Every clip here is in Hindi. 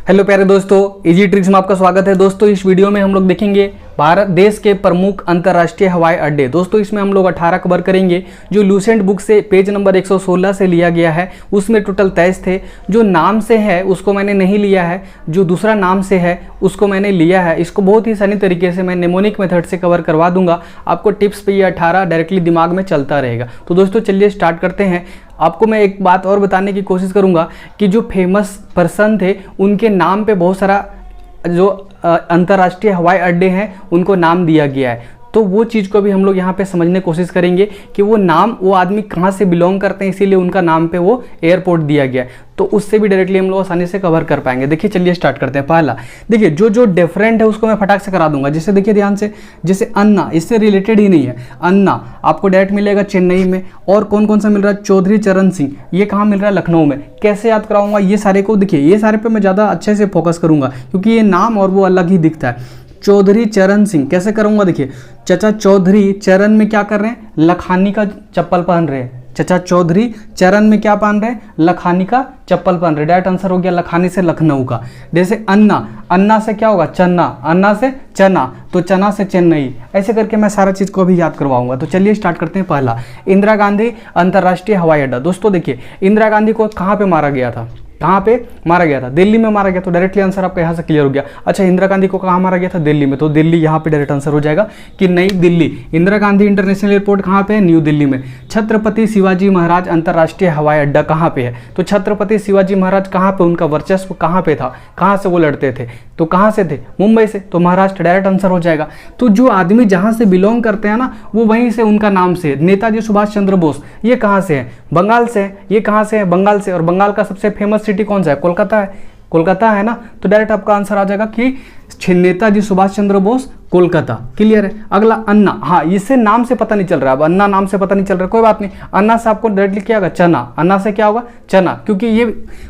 हेलो प्यारे दोस्तों, इजी ट्रिक्स में आपका स्वागत है। दोस्तों इस वीडियो में हम लोग देखेंगे भारत देश के प्रमुख अंतर्राष्ट्रीय हवाई अड्डे। दोस्तों इसमें हम लोग 18 कवर करेंगे, जो लूसेंट बुक से पेज नंबर 116 से लिया गया है। उसमें टोटल 23 थे। जो नाम से है उसको मैंने नहीं लिया है, जो दूसरा नाम से है उसको मैंने लिया है। इसको बहुत ही आसानी तरीके से मैं नेमोनिक मेथड से कवर करवा दूंगा। आपको टिप्स पे ये 18 डायरेक्टली दिमाग में चलता रहेगा। तो दोस्तों चलिए स्टार्ट करते हैं। आपको मैं एक बात और बताने की कोशिश करूंगा कि जो फेमस पर्सन थे उनके नाम पे बहुत सारा जो अंतर्राष्ट्रीय हवाई अड्डे हैं उनको नाम दिया गया है। तो वो चीज़ को भी हम लोग यहाँ पे समझने की कोशिश करेंगे कि वो नाम वो आदमी कहाँ से बिलोंग करते हैं, इसीलिए उनका नाम पे वो एयरपोर्ट दिया गया है। तो उससे भी डायरेक्टली हम लोग आसानी से कवर कर पाएंगे। देखिए चलिए स्टार्ट करते हैं। पहला देखिए, जो डिफरेंट है उसको मैं फटाक से करा दूंगा। जैसे देखिए ध्यान से, जैसे अन्ना, इससे रिलेटेड ही नहीं है। अन्ना आपको डायरेक्ट मिलेगा चेन्नई में। और कौन कौन सा मिल रहा है? चौधरी चरण सिंह, ये कहाँ मिल रहा है? लखनऊ में। कैसे याद कराऊंगा ये सारे को? देखिए ये सारे पे मैं ज़्यादा अच्छे से फोकस करूंगा क्योंकि ये नाम और वो अलग ही दिखता है। चौधरी चरण सिंह कैसे करूंगा? देखिए चचा चौधरी चरण में क्या कर रहे हैं? लखानी का चप्पल पहन रहे हैं। चचा चौधरी चरण में क्या पहन रहे हैं? लखानी का चप्पल पहन रहे। डायरेक्ट आंसर हो गया लखानी से लखनऊ का। जैसे अन्ना, अन्ना से क्या होगा? चन्ना, अन्ना से चना, तो चना से चेन्नई। ऐसे करके मैं सारा चीज़ को भी याद करवाऊंगा। तो चलिए स्टार्ट करते हैं। पहला, इंदिरा गांधी अंतर्राष्ट्रीय हवाई अड्डा। दोस्तों देखिए, इंदिरा गांधी को कहाँ पे मारा गया था? कहाँ पे मारा गया था? दिल्ली में मारा गया। तो डायरेक्टली आंसर आपका यहाँ से क्लियर हो गया। अच्छा, इंदिरा गांधी को कहाँ मारा गया था? दिल्ली में। तो दिल्ली यहाँ पे डायरेक्ट आंसर हो जाएगा कि नई दिल्ली। इंदिरा गांधी इंटरनेशनल एयरपोर्ट कहाँ पे है? न्यू दिल्ली में। छत्रपति शिवाजी महाराज अंतर्राष्ट्रीय हवाई अड्डा कहाँ पे है? तो छत्रपति शिवाजी महाराज कहाँ पे, उनका वर्चस्व कहाँ पे था, कहाँ से वो लड़ते थे? तो कहाँ से थे? मुंबई से। तो महाराष्ट्र डायरेक्ट आंसर हो जाएगा। तो जो आदमी जहाँ से बिलोंग करते हैं ना, वो वहीं से उनका नाम से। नेताजी सुभाष चंद्र बोस, ये कहाँ से है? बंगाल से है। ये कहाँ से है? बंगाल से। और बंगाल का सबसे फेमस सिटी कौन सा है? कोलकाता है। कोलकाता है ना। तो डायरेक्ट आपका आंसर आ जाएगा कि नेताजी सुभाष चंद्र बोस, कोलकाता। क्लियर है। अगला अन्ना, हाँ इससे नाम से पता नहीं चल रहा है। अब अन्ना नाम से पता नहीं चल रहा है, कोई बात नहीं। अन्ना से आपको डायरेक्टली क्या होगा? चना। अन्ना से क्या होगा? चना, क्योंकि ये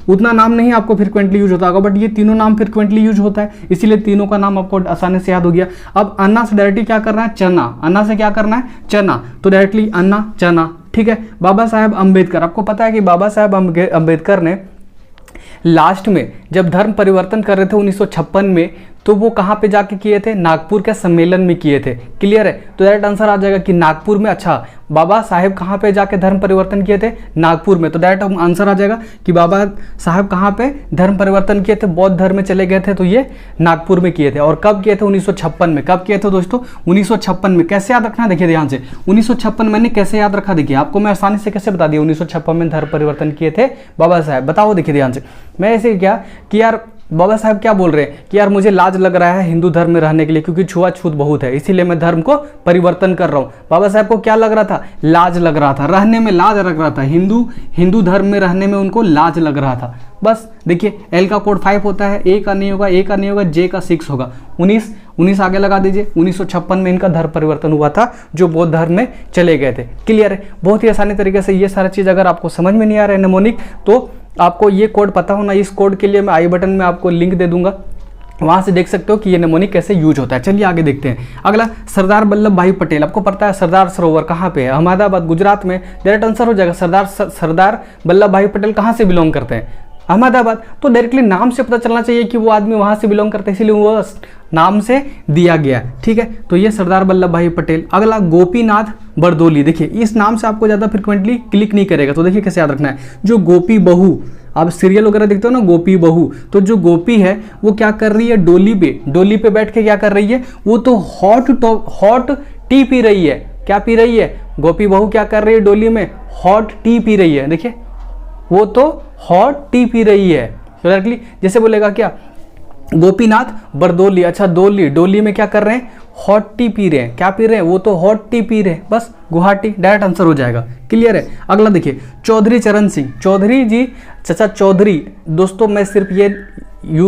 उतना नाम नहीं आपको फ्रिक्वेंटली यूज होता होगा, बट ये तीनों नाम फ्रिक्वेंटली यूज होता है, इसीलिए तीनों का नाम आपको आसानी से याद हो गया। अब अन्ना से डायरेक्टली क्या करना है? चना। अन्ना से क्या करना है? चना। तो डायरेक्टली अन्ना चना। ठीक है। बाबा साहेब अम्बेडकर, आपको पता है कि बाबा साहेब अम्बेडकर ने लास्ट में जब धर्म परिवर्तन कर रहे थे 1956 में, तो वो कहाँ पे जाके किए थे? नागपुर के सम्मेलन में किए थे। क्लियर है। तो डायरेक्ट आंसर आ जाएगा कि नागपुर में। अच्छा, बाबा साहेब कहाँ पे जाके धर्म परिवर्तन किए थे? नागपुर में। तो डायरेक्ट आंसर आ जाएगा कि बाबा साहेब कहाँ पे धर्म परिवर्तन किए थे? बौद्ध धर्म में चले गए थे, तो ये नागपुर में किए थे। और कब किए थे? 1956 में। कब किए थे दोस्तों? 1956 में। कैसे याद रखना? देखिए ध्यान से, 1956 मैंने कैसे याद रखा? देखिए आपको मैं आसानी से कैसे बता दिया। 1956 में धर्म परिवर्तन किए थे बाबा साहेब। बताओ, देखिए ध्यान से। मैं ऐसे क्या कि यार बाबा साहब क्या बोल रहे हैं कि यार मुझे लाज लग रहा है हिंदू धर्म में रहने के लिए, क्योंकि छुआछूत बहुत है, इसीलिए मैं धर्म को परिवर्तन कर रहा हूँ। बाबा साहब को क्या लग रहा था? लाज लग रहा था, रहने में लाज लग रहा था। हिंदू धर्म में रहने में उनको लाज लग रहा था। बस देखिए, एल का कोड 5 होता है, ए का नहीं होगा, ए का नहीं होगा, जे का 6 होगा। 19 आगे लगा दीजिए। 1956 में इनका धर्म परिवर्तन हुआ था, जो बौद्ध धर्म में चले गए थे। क्लियर है। बहुत ही आसानी तरीके से ये सारा चीज़ अगर आपको समझ में नहीं आ रहा है नेमोनिक, तो आपको ये कोड पता होना। इस कोड के लिए मैं आई बटन में आपको लिंक दे दूंगा, वहां से देख सकते हो कि ये नेमोनिक कैसे यूज होता है। चलिए आगे देखते हैं। अगला, सरदार वल्लभ भाई पटेल। आपको पता है सरदार सरोवर कहाँ पे है? अहमदाबाद, गुजरात में। डायरेक्ट आंसर हो जाएगा सरदार वल्लभ भाई पटेल कहाँ से बिलोंग करते हैं? अहमदाबाद। तो डायरेक्टली नाम से पता चलना चाहिए कि वो आदमी वहां से बिलोंग करते हैं, इसीलिए वो नाम से दिया गया। ठीक है। तो ये सरदार वल्लभ भाई पटेल। अगला, गोपीनाथ बरदोली। देखिए इस नाम से आपको ज्यादा फ्रिक्वेंटली क्लिक नहीं करेगा, तो देखिए कैसे याद रखना है। जो गोपी बहू, आप सीरियल वगैरह देखते हो ना, गोपी बहू, तो जो गोपी है वो क्या कर रही है? डोली पे बैठ के क्या कर रही है? वो तो हॉट टी पी रही है। क्या पी रही है? गोपी बहू क्या कर रही है? डोली में हॉट टी पी रही है। देखिए वो तो हॉट टी पी रही है। तो डायरेक्टली जैसे बोलेगा क्या? गोपीनाथ बरदोली। अच्छा, डोली में क्या कर रहे हैं? हॉट टी पी रहे हैं। क्या पी रहे हैं? वो तो हॉट टी पी रहे हैं। बस गुवाहाटी। डायरेक्ट आंसर हो जाएगा। क्लियर है। अगला देखिए, चौधरी चरण सिंह। चौधरी जी, चचा चौधरी। दोस्तों मैं सिर्फ ये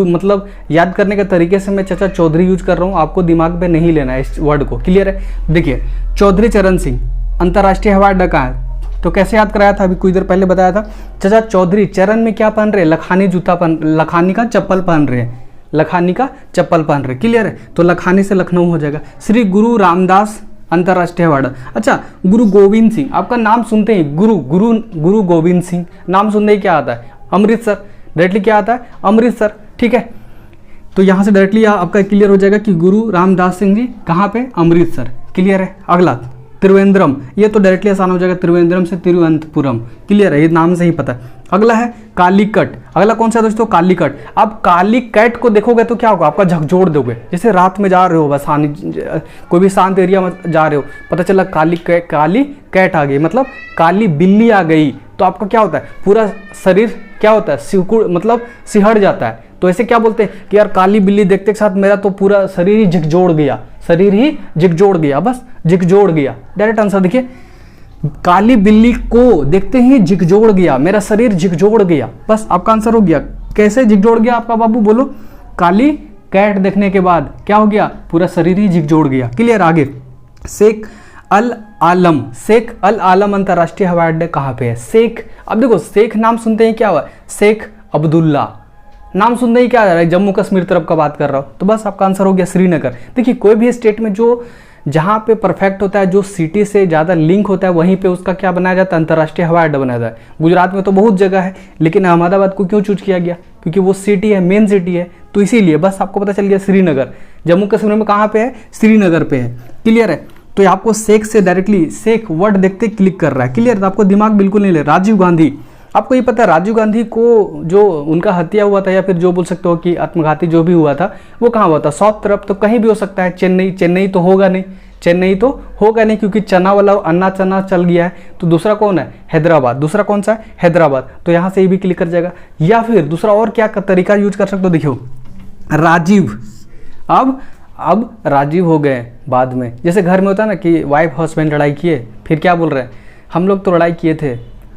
मतलब याद करने के तरीके से मैं चचा चौधरी यूज कर रहा हूँ, आपको दिमाग में नहीं लेना है इस वर्ड को। क्लियर है। देखिए चौधरी चरण सिंह अंतर्राष्ट्रीय हवाई अड्डा कहाँ है? तो कैसे याद कराया था? अभी कुछ देर पहले बताया था। चचा चौधरी चरण में क्या पहन रहे हैं? लखानी का चप्पल पहन रहे हैं। लखानी का चप्पल पहन रहे। क्लियर है। तो लखानी से लखनऊ हो जाएगा। श्री गुरु रामदास अंतर्राष्ट्रीय हवाई अड्डा। अच्छा, गुरु गोविंद सिंह, आपका नाम सुनते ही गुरु गोविंद सिंह नाम सुनते ही क्या आता है? अमृतसर। डायरेक्टली क्या आता है? अमृतसर। ठीक है। तो यहाँ से डायरेक्टली आपका क्लियर हो जाएगा कि गुरु रामदास सिंह जी कहाँ पे, अमृतसर। क्लियर है। अगला त्रिवेंद्रम, ये तो डायरेक्टली आसान हो जाएगा, त्रिवेंद्रम से तिरुवनंतपुरम। क्लियर है, ये नाम से ही पता है। अगला है कालीकट। अगला कौन सा है दोस्तों, कालीकट। अब कालीकट को देखोगे तो क्या होगा, आपका झकझोर दोगे। जैसे रात में जा रहे हो, बस कोई भी शांत एरिया में जा रहे हो, पता चला काली कैट आ गई, मतलब काली बिल्ली आ गई, तो आपका क्या होता है, पूरा शरीर क्या होता है, सिकुड़ मतलब सिहर जाता है। तो ऐसे क्या बोलते हैं कि यार काली बिल्ली देखते के साथ मेरा तो पूरा शरीर ही झकझोर गया, शरीर ही झकझोर गया, बस झकझोर गया। डायरेक्ट आंसर देखिए, काली बिल्ली को देखते ही झकझोर गया, मेरा शरीर झकझोर गया, बस आपका आंसर हो गया। कैसे झकझोर गया आपका बाबू, बोलो। काली कैट देखने के बाद क्या हो गया, पूरा शरीर ही झकझोर गया। क्लियर। आगे शेख अल आलम। शेख अल आलम अंतरराष्ट्रीय हवाई अड्डे कहाँ पे है, शेख। अब देखो शेख नाम सुनते ही क्या हुआ, शेख अब्दुल्ला नाम सुनते ही क्या आ रहा है, जम्मू कश्मीर तरफ का बात कर रहा हूँ, तो बस आपका आंसर हो गया श्रीनगर। देखिए कोई भी स्टेट में जो जहाँ पे परफेक्ट होता है, जो सिटी से ज़्यादा लिंक होता है, वहीं पे उसका क्या बनाया जाता है, अंतर्राष्ट्रीय हवाई अड्डा बनाया जाता है। गुजरात में तो बहुत जगह है, लेकिन अहमदाबाद को क्यों चूज किया गया, क्योंकि वो सिटी है, मेन सिटी है, तो इसीलिए बस आपको पता चल गया श्रीनगर। जम्मू कश्मीर में कहाँ पे है, श्रीनगर पे है। क्लियर है। तो आपको शेख से डायरेक्टली शेख वर्ड देखते क्लिक कर रहा है। क्लियर। तो आपको दिमाग बिल्कुल नहीं ले। राजीव गांधी, आपको ये पता है राजीव गांधी को जो उनका हत्या हुआ था, या फिर जो बोल सकते हो कि आत्मघाती जो भी हुआ था, वो कहाँ हुआ था, साउथ तरफ, तो कहीं भी हो सकता है। चेन्नई तो होगा नहीं, चेन्नई तो होगा नहीं, क्योंकि चना वाला अन्ना चना चल गया है। तो दूसरा कौन है, हैदराबाद। दूसरा कौन सा है, हैदराबाद। तो यहाँ से ये भी क्लिक कर जाएगा। या फिर दूसरा और क्या तरीका यूज कर सकते हो, देखियो राजीव। अब राजीव हो गए बाद में, जैसे घर में होता है ना कि वाइफ हस्बैंड लड़ाई किए, फिर क्या बोल रहे हैं, हम लोग तो लड़ाई किए थे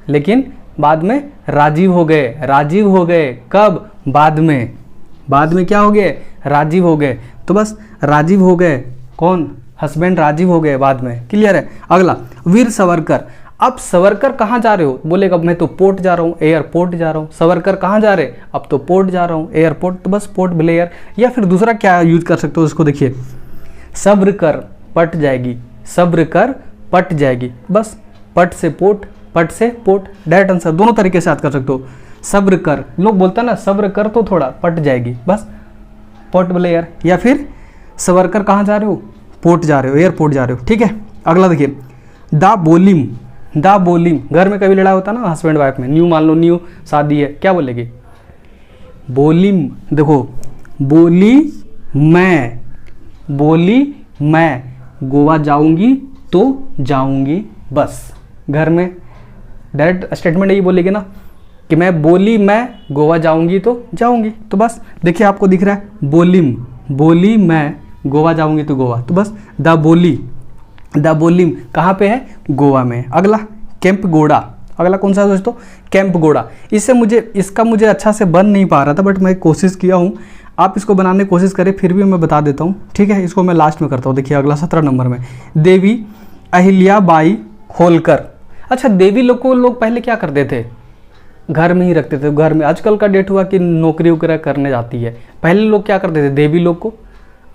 लेकिन बाद में राजीव हो गए। राजीव हो गए कब, बाद में क्या हो गए, राजीव हो गए। तो बस राजीव हो गए, कौन, हस्बैंड राजीव हो गए बाद में। क्लियर है। अगला वीर सावरकर। अब सावरकर कहाँ जा रहे हो, बोलेगा मैं तो पोर्ट जा रहा हूँ, एयरपोर्ट जा रहा हूँ। सावरकर कहाँ जा रहे, अब तो पोर्ट जा रहा हूँ, एयरपोर्ट, तो बस पोर्ट ब्लेयर। या फिर दूसरा क्या यूज कर सकते हो उसको, देखिए सब्र कर पट जाएगी, सब्र कर पट जाएगी, बस पट से पोर्ट, पट से पोर्ट। डायरेक्ट आंसर दोनों तरीके से याद कर सकते हो। सब्र कर, लोग बोलता है ना सब्र कर तो थोड़ा पट जाएगी, बस पोर्ट ब्लेयर। या फिर सावरकर कहाँ जा रहे हो, पोर्ट जा रहे हो, एयरपोर्ट जा रहे हो। ठीक है। अगला देखिए दा बोलिम। दा बोलिम, घर में कभी लड़ाई होता ना हस्बैंड वाइफ में, न्यू मान लो न्यू शादी है, क्या बोलेगी, बोलिम। देखो बोली मैं गोवा जाऊंगी तो जाऊंगी, बस घर में डायरेक्ट स्टेटमेंट यही बोलेगी ना कि मैं गोवा जाऊंगी तो जाऊंगी, तो बस देखिए आपको दिख रहा है बोली मैं गोवा जाऊंगी तो गोवा, तो बस द बोलिम कहाँ पे है, गोवा में। अगला कैंप गोड़ा। अगला कौन सा है दोस्तों, कैंप गोड़ा। इसका मुझे अच्छा से बन नहीं पा रहा था, बट मैं कोशिश किया हूँ, आप इसको बनाने की कोशिश करें, फिर भी मैं बता देता हूँ। ठीक है। इसको मैं लास्ट में करता हूँ। देखिए अगला 17 नंबर में देवी अहिल्याबाई होलकर। अच्छा, देवी लोग को लोग पहले क्या करते थे, घर में ही रखते थे, घर में। आजकल का डेट हुआ कि नौकरी वगैरह करने जाती है, पहले लोग क्या करते थे, देवी लोग को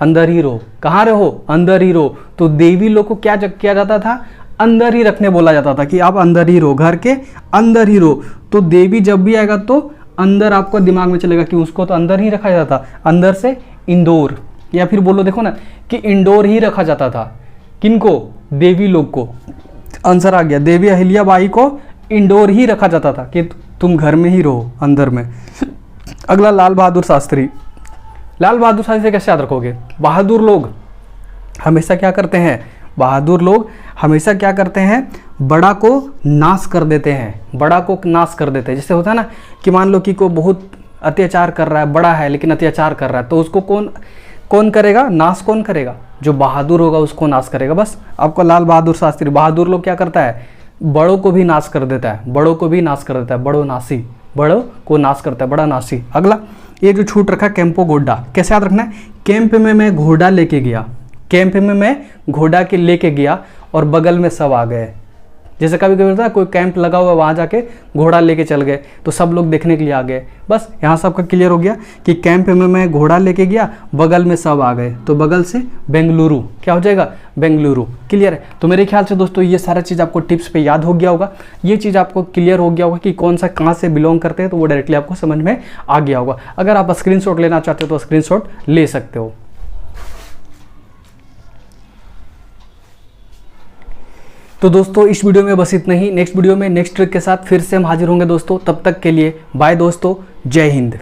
अंदर ही रहो, कहाँ रहो, अंदर ही रहो। तो देवी लोग को क्या किया जाता था, अंदर ही रखने बोला जाता था कि आप अंदर ही रहो, घर के अंदर ही रहो। तो देवी जब भी आएगा तो अंदर, आपको दिमाग में चलेगा कि उसको तो अंदर ही रखा जाता था। अंदर से इंदौर, या फिर बोलो देखो ना कि इंडोर ही रखा जाता था। किनको, देवी लोग को। आंसर आ गया, देवी अहिल्याबाई को इंडोर ही रखा जाता था कि तुम घर में ही रहो, अंदर में। अगला लाल बहादुर शास्त्री। लाल बहादुर शास्त्री कैसे याद रखोगे, बहादुर लोग हमेशा क्या करते हैं, बहादुर लोग हमेशा क्या करते हैं, बड़ा को नाश कर देते हैं, बड़ा को नाश कर देते हैं। जैसे होता है ना कि मान लो कि कोई बहुत अत्याचार कर रहा है, बड़ा है लेकिन अत्याचार कर रहा है, तो उसको कौन करेगा, नाश कौन करेगा, जो बहादुर होगा उसको नाश करेगा। बस आपको लाल बहादुर शास्त्री। बहादुर लोग क्या करता है, बड़ों को भी नाश कर देता है, बड़ों को भी नाश कर देता है, बड़ो नासी, बड़ों को नाश करता है, बड़ा नासी। अगला ये जो छूट रखा कैंपो गोड्डा, कैसे याद रखना है, कैंप में मैं घोड़ा लेके गया, कैंप में मैं घोड़ा के लेके गया और बगल में सब आ गए। जैसे कभी कभी होता है कोई कैंप लगा हुआ, वहाँ जाके घोड़ा लेके चल गए तो सब लोग देखने के लिए आ गए। बस यहाँ सबका क्लियर हो गया कि कैंप में मैं घोड़ा लेके गया, बगल में सब आ गए, तो बगल से बेंगलुरु क्या हो जाएगा, बेंगलुरु। क्लियर है। तो मेरे ख्याल से दोस्तों ये सारा चीज़ आपको टिप्स पे याद हो गया होगा, ये चीज़ आपको क्लियर हो गया होगा कि कौन सा कहाँ से बिलोंग करते हैं, तो वो डायरेक्टली आपको समझ में आ गया होगा। अगर आप स्क्रीनशॉट लेना चाहते हो तो स्क्रीनशॉट ले सकते हो। तो दोस्तों इस वीडियो में बस इतना ही। नेक्स्ट वीडियो में नेक्स्ट ट्रिक के साथ फिर से हम हाजिर होंगे दोस्तों। तब तक के लिए बाय दोस्तों, जय हिंद।